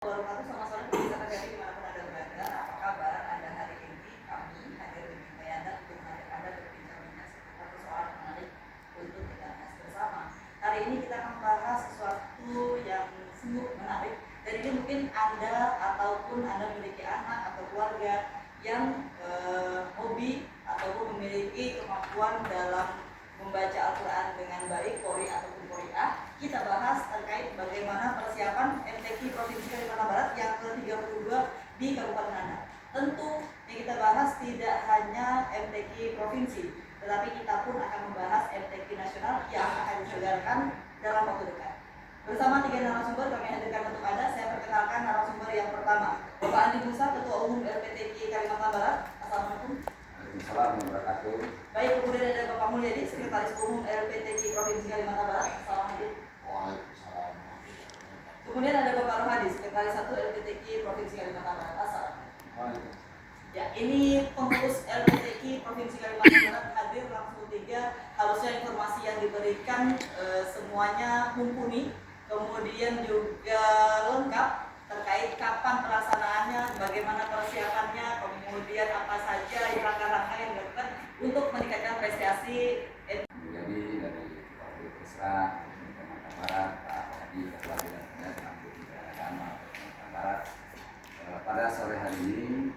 Wabarakatuh, selamat sore pemirsa TVRI dimanapun Anda berada. Apa kabar Anda hari ini? Kami hadir di Anda untuk mengajak Anda berbincang-bincang seputar persoalan menarik untuk kita bahas bersama. Hari ini kita akan membahas sesuatu yang sungguh menarik. Dan ini mungkin Anda ataupun Anda memiliki anak atau keluarga yang hobi ataupun memiliki kemampuan dalam membaca Al-Quran dengan baik, Qori ataupun Qori'ah. Kita bahas terkait bagaimana persiapan MTQ Provinsi Kalimantan Barat yang ke-32 di Kabupaten Anam. Tentu yang kita bahas tidak hanya MTQ Provinsi, tetapi kita pun akan membahas MTQ Nasional yang akan diselenggarakan dalam waktu dekat. Bersama 3 narasumber kami hadirkan untuk Anda. Saya perkenalkan narasumber yang pertama, Bapak Andi Musa, Ketua Umum LPTQ Kalimantan Barat. Assalamualaikum. Assalamualaikum warahmatullahi wabarakatuh. Baik, kemudian ada Bapak Mulyadi, Sekretaris Umum LPTQ Provinsi Kalimantan Barat. Assalamualaikum. Waalaikumsalam. Kemudian ada Bapak Rohadi, Sekretaris 1 LPTQ Provinsi Kalimantan Barat. Assalamualaikum. Ya, ini pengurus LPTQ Provinsi Kalimantan Barat hadir langsung 3. Harusnya informasi yang diberikan semuanya mumpuni, kemudian juga lengkap terkait kapan pelaksanaannya, bagaimana persiapannya, kemudian apa saja langkah-langkah yang dilakukan untuk meningkatkan prestasi. Jadi dari Kepala Desa Kalimantan Barat, Pak Hadi, Ketua Bidang Agama Kalimantan Barat. Pada sore hari ini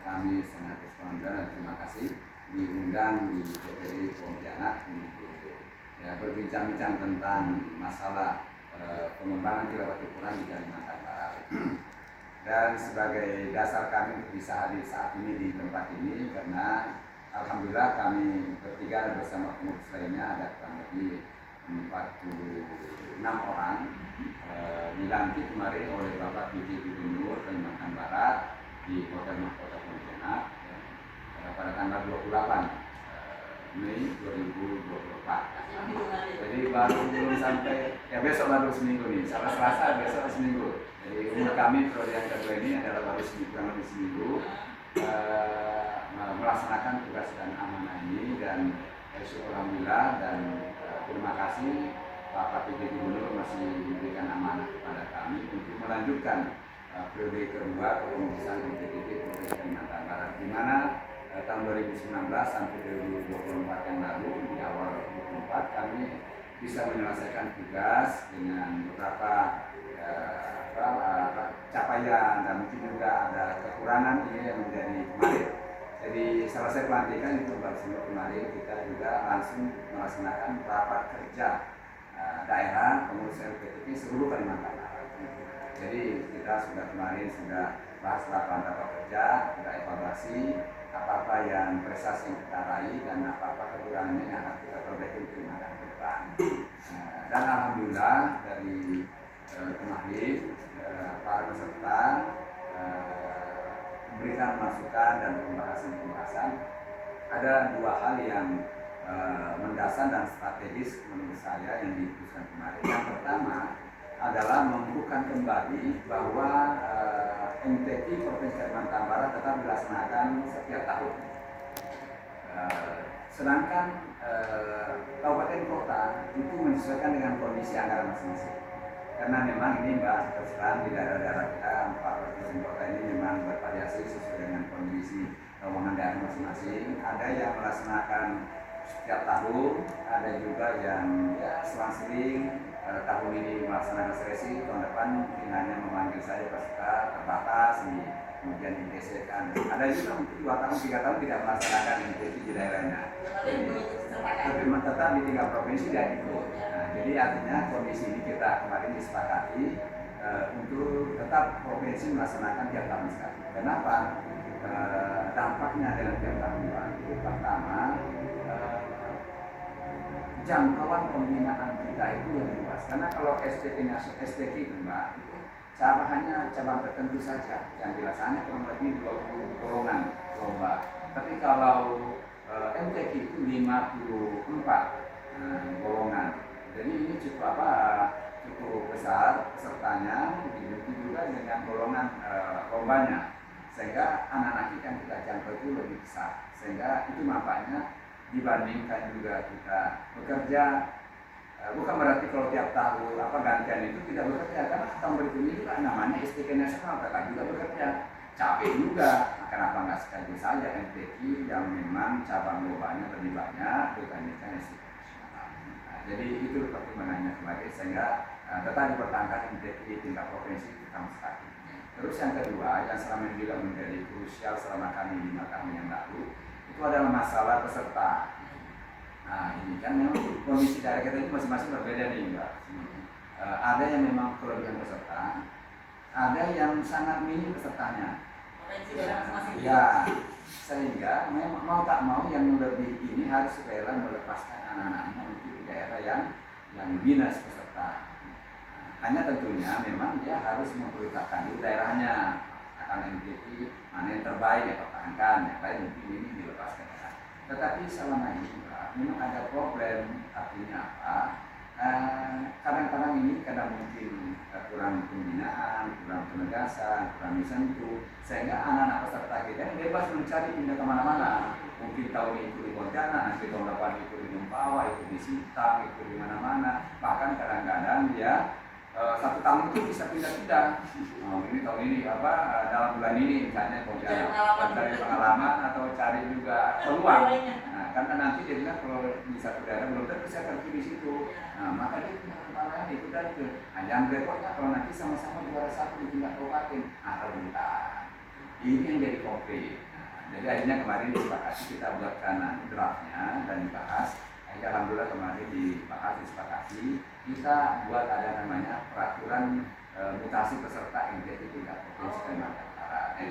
kami sangat bangga dan terima kasih diundang di TVRI Pontianak untuk berbincang-bincang tentang masalah pengembangan tilawah Al-Quran di Kalimantan Barat. Dan sebagai dasar kami untuk bisa hadir saat ini di tempat ini karena alhamdulillah kami bertiga dan bersama pengurus lainnya ada kurang lebih 46 orang dilantik kemarin oleh Bapak PJ Gubernur Kalimantan Barat di Hotel Mahkota Pontianak pada tanggal 28 Mei 2024. Jadi baru belum sampai, ya besok baru seminggu nih, Selasa besok seminggu. Jadi umur kami periode yang kedua ini adalah baru seminggu melaksanakan tugas dan amanah ini dan syukur alhamdulillah dan terima kasih Pak PJ Gubernur masih memberikan amanah kepada kami untuk melanjutkan periode kedua kepengurusan MTQ Provinsi Kalimantan Barat, di mana tahun 2019 sampai 2024 yang lalu di awal 2024 kami bisa menyelesaikan tugas dengan beberapa capaian dan mungkin juga ada kekurangan ini yang menjadi kemarin. Jadi selesai pelantikan itu baru kemarin kita juga langsung melaksanakan rapat kerja daerah pengurus LPTQ seluruh Kalimantan Barat. Jadi kita kemarin sudah bahas rapat kerja, sudah evaluasi apa-apa yang prestasi yang kita raih dan apa-apa kekurangannya yang akan kita perbaiki untuk masa depan. Dan alhamdulillah dari kemarin para peserta memberikan masukan dan pembahasan ada 2 hal yang mendasar dan strategis menurut saya yang diputuskan kemarin. Yang pertama adalah membuka kembali bahwa MTQ Provinsi Kalimantan Barat tetap dilaksanakan setiap tahun. Sedangkan kabupaten kota itu menyesuaikan dengan kondisi anggaran masing-masing. Karena memang ini Mbak terserang di daerah-daerah kita 4 provinsi kota ini memang bervariasi sesuai dengan kondisi keuangan daerah masing-masing. Ada yang melaksanakan setiap tahun, ada juga yang selang-seling. Tahun ini melaksanakan seleksi, tahun depan mungkin hanya memanggil saya peserta terbatas, kemudian digeserkan. Ada juga mungkin 2 tahun, 3 tahun tidak melaksanakan MTQ di daerahnya. Tapi tetap di 3 provinsi dan ikut. Jadi artinya kondisi ini kita kemarin disepakati untuk tetap provinsi melaksanakan tiap tahun sekali. Kenapa? Dampaknya adalah tiap tahun. Pertama, jangkauan pembinaan kita itu lebih luas. Karena kalau STQ itu Mbak, hanya cabang tertentu saja yang dilaksanakan kurang lebih 20 golongan lomba. Tapi kalau MTQ itu 54 golongan. Jadi ini cukup besar pesertanya, begitu juga dengan golongan lombanya. Sehingga anak-anak yang kita jangkau itu lebih besar. Sehingga itu manfaatnya dibandingkan juga kita bekerja bukan berarti kalau tiap tahun gantian itu tidak bekerja, karena tahun berikutnya juga namanya STK nasional tetap juga bekerja, capek juga. Kenapa nggak sekali saja MTQ yang memang cabang lombanya lebih banyak dibandingkan STK nasional. Jadi itu pertimbangannya sebagai, sehingga tetap dipertahankan MTQ di tingkat provinsi utama sekali. Terus yang kedua, yang selama ini juga menjadi krusial selama kami 5 tahun yang lalu, itu adalah masalah peserta. Nah ini kan memang kondisi daerah kita ini masing-masing berbeda nih Mbak. Ada yang memang kelebihan peserta, ada yang sangat minim pesertanya. Potensi daerah masing-masing. Ya, sehingga memang mau tak mau yang lebih ini harus rela melepaskan anak-anaknya untuk di daerah yang minus peserta. Hanya tentunya memang dia harus memprioritaskan di daerahnya, akan MTQ mana yang terbaik ya pertahankan, yang lain mungkin ini dilepaskan. Tetapi selama ini memang ada problem, artinya apa? Kadang-kadang ini mungkin kurang pembinaan, kurang penegasan, kurang disentuh, sehingga anak-anak peserta kita yang bebas mencari pindah kemana-mana. Mungkin tahun ini ikut di Pontianak, nanti tahun depan ikut di Mempawa, ikut di Sintang, ikut di mana-mana. Bahkan kadang-kadang dia 1 tahun itu bisa pindah-pindah. Ini tahun ini dalam bulan ini misalnya cari pengalaman atau cari juga peluang. Nah, karena nanti dia bilang kalau di satu daerah belum tentu bisa kerja di situ. Nah, maka dia pindah kemana itu dan itu. Nah, jangan repotnya kalau nanti sama-sama juara 1 di tingkat kabupaten atau bentar. Ini yang jadi konflik. Jadi akhirnya kemarin disepakati kita buatkan draftnya dan dibahas. Alhamdulillah kemarin dibahas, disepakati, kita buat ada namanya peraturan mutasi peserta MTQ tingkat provinsi Kalimantan Barat.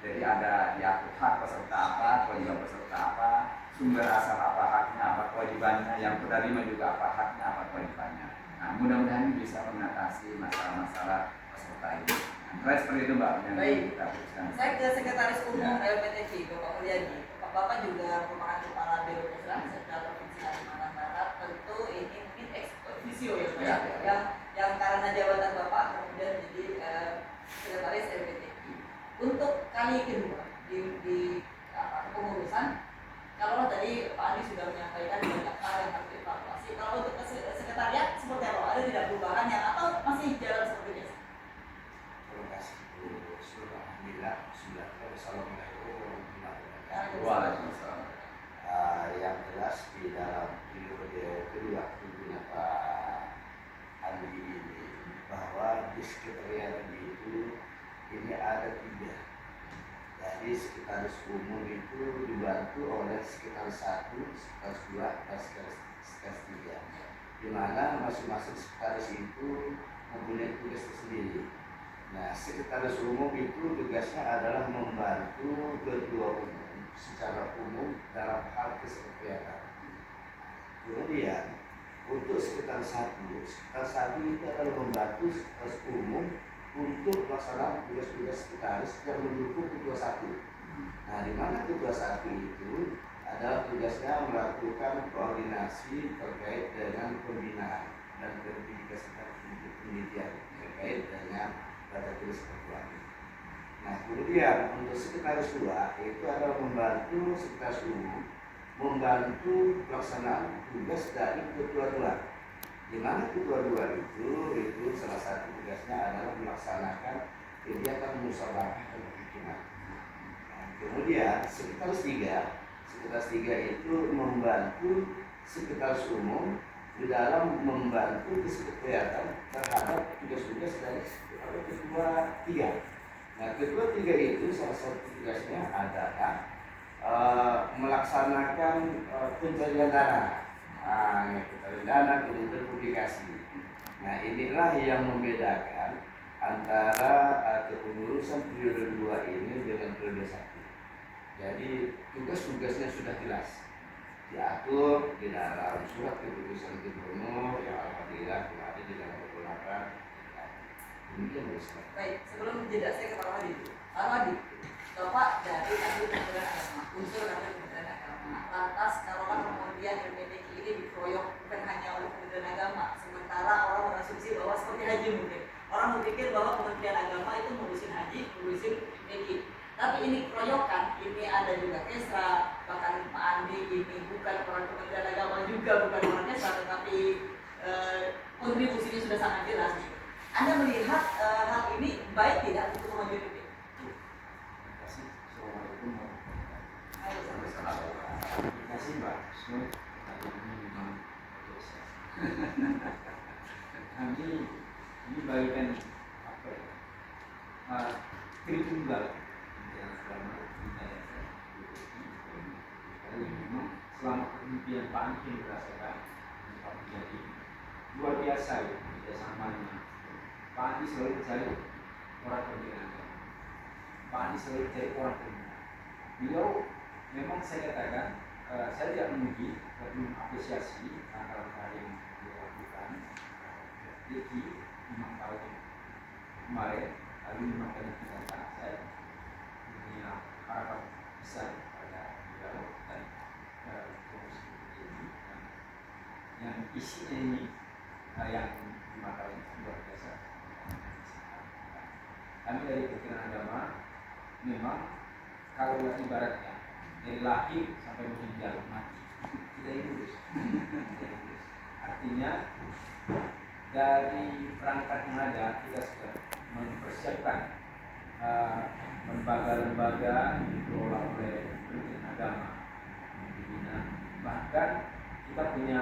Jadi ada diatur hak peserta apa, kewajiban peserta apa, sumber asal apa, haknya apa, kewajibannya, yang penerima juga apa, haknya apa, kewajibannya. Nah, mudah-mudahan ini bisa mengatasi masalah-masalah peserta ini. Nah, seperti itu Mbak yang kita putuskan. Saya ke Sekretaris Umum LPTV, Bapak Mulyadi. Bapak juga merupakan Kepala Biro Kesra Sekda Provinsi Kalimantan Barat. Tentu ini mungkin ex officio ya, yang karena jabatan Bapak kemudian jadi Sekretaris LPTV. Untuk kali kedua di pengurusan, kalau tadi Pak Andi sudah menyampaikan banyak hal yang harus dievaluasi. Kalau untuk sekretariat seperti apa? Ada tidak perubahan yang atau masih jalan seperti biasa? Terima kasih Bu Surah. Alhamdulillah sudah Assalamualaikum warahmatullahi Waalaikumsalam. Yang jelas di dalam periode kedua tentunya Pak Andi ini, bahwa di sekretariat itu ini ada 3. Jadi sekretaris umum itu dibantu oleh sekretaris 1, sekretaris 2, dan sekretaris 3. Di mana masing-masing sekretaris itu mempunyai tugas tersendiri. Nah, sekretaris umum itu tugasnya adalah membantu ketua umum secara umum dalam hal kesekretariatan. Kemudian untuk sekretaris 1 itu adalah membantu sekretaris umum untuk pelaksanaan tugas-tugas sekretaris yang mendukung ketua 1. Nah, di mana ketua 1 itu adalah tugasnya melakukan koordinasi terkait dengan pembinaan dan verifikasi penelitian terkait dengan pada tulis pertuangan. Nah, kemudian untuk sekretaris 2 itu adalah membantu sekretaris umum membantu pelaksanaan tugas dari ketua 2. Di mana ketua 2 itu salah satu tugasnya adalah melaksanakan kegiatan musyawarah perhitungan. Nah, kemudian sekretaris 3 itu membantu sekretaris umum di dalam membantu kesekretariatan terhadap tugas-tugas dari ketua 3. Nah, ketua 3 itu salah satu tugasnya adalah melaksanakan pencarian dana, pencarian dana, kemudian publikasi. Nah, inilah yang membedakan antara kepengurusan periode 2 ini dengan periode 1. Jadi tugas-tugasnya sudah jelas diatur di dalam surat keputusan gubernur yang alhamdulillah kemarin di dalam beberapa. Demikian Ustaz. Baik, sebelum jeda saya ke Pak Wadi. Pak Wadi, Bapak dari Kementerian Agama, unsur dari Kementerian Agama. Lantas kalau kemudian LPTQ ini dikeroyok bukan hanya oleh Kementerian Agama, sementara orang berasumsi bahwa seperti haji mungkin. Orang berpikir bahwa Kementerian Agama itu ngurusin haji, ngurusin PTQ. Tapi ini keroyokan, ini ada juga Kesra, bahkan Pak Andi ini bukan orang Kementerian Agama juga, bukan orang Kesra, tetapi baik tidak untuk maju PP? Terima kasih. Assalamualaikum warahmatullahi Ayo, sampai Salam. Terima kasih Mbak Husnul. Hari ini memang biasa. Kami ini bagikan apa ya? Tritunggal yang selama kita kali memang selama kepemimpinan Pak Anies yang dirasakan Pak menjadi luar biasa ya kerjasamanya. Pak Anies selalu mencari orang pembinaan. Pak Anies selalu mencari orang pembinaan. Beliau memang saya katakan saya tidak memuji tapi mengapresiasi langkah-langkah yang dilakukan. Jadi 5 tahun kemarin lalu 5 kali kita saya punya harapan besar pada beliau dan komisi ini yang isinya ini yang 5 tahun luar biasa. Kami dari Kementerian Agama memang kalau ibaratnya dari lahir sampai meninggal mati kita urus. Artinya dari perangkat yang ada kita sudah mempersiapkan lembaga-lembaga yang dikelola oleh Kementerian Agama dibina. Bahkan kita punya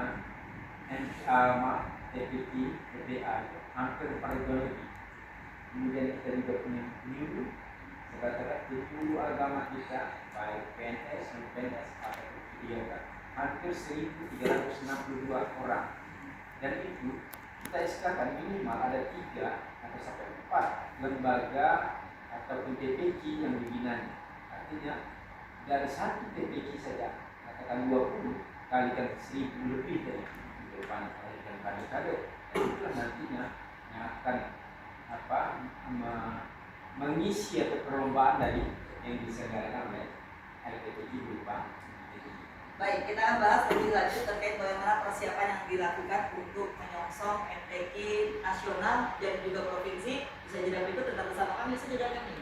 TPP, TPA hampir 4 lebih. Kemudian kita juga punya NIU, sekretariat 10 agama kita, baik PNS, non PNS atau PDIK, hampir 1.362 orang. Dan itu kita SK-kan minimal ada 3 atau sampai 4 lembaga atau TPQ yang dibinanya. Artinya dari 1 TPQ saja, katakan 20 kalikan 1.000 lebih dari depan dan kader-kader. Dan itulah nantinya yang akan mengisi atau perlombaan dari yang diselenggarakan oleh LPTJ berupa. Baik, kita akan bahas lebih lanjut terkait bagaimana persiapan yang dilakukan untuk menyongsong MTQ nasional dan juga provinsi. Bisa jadi berikut tetap bersama kami, sejajar kami.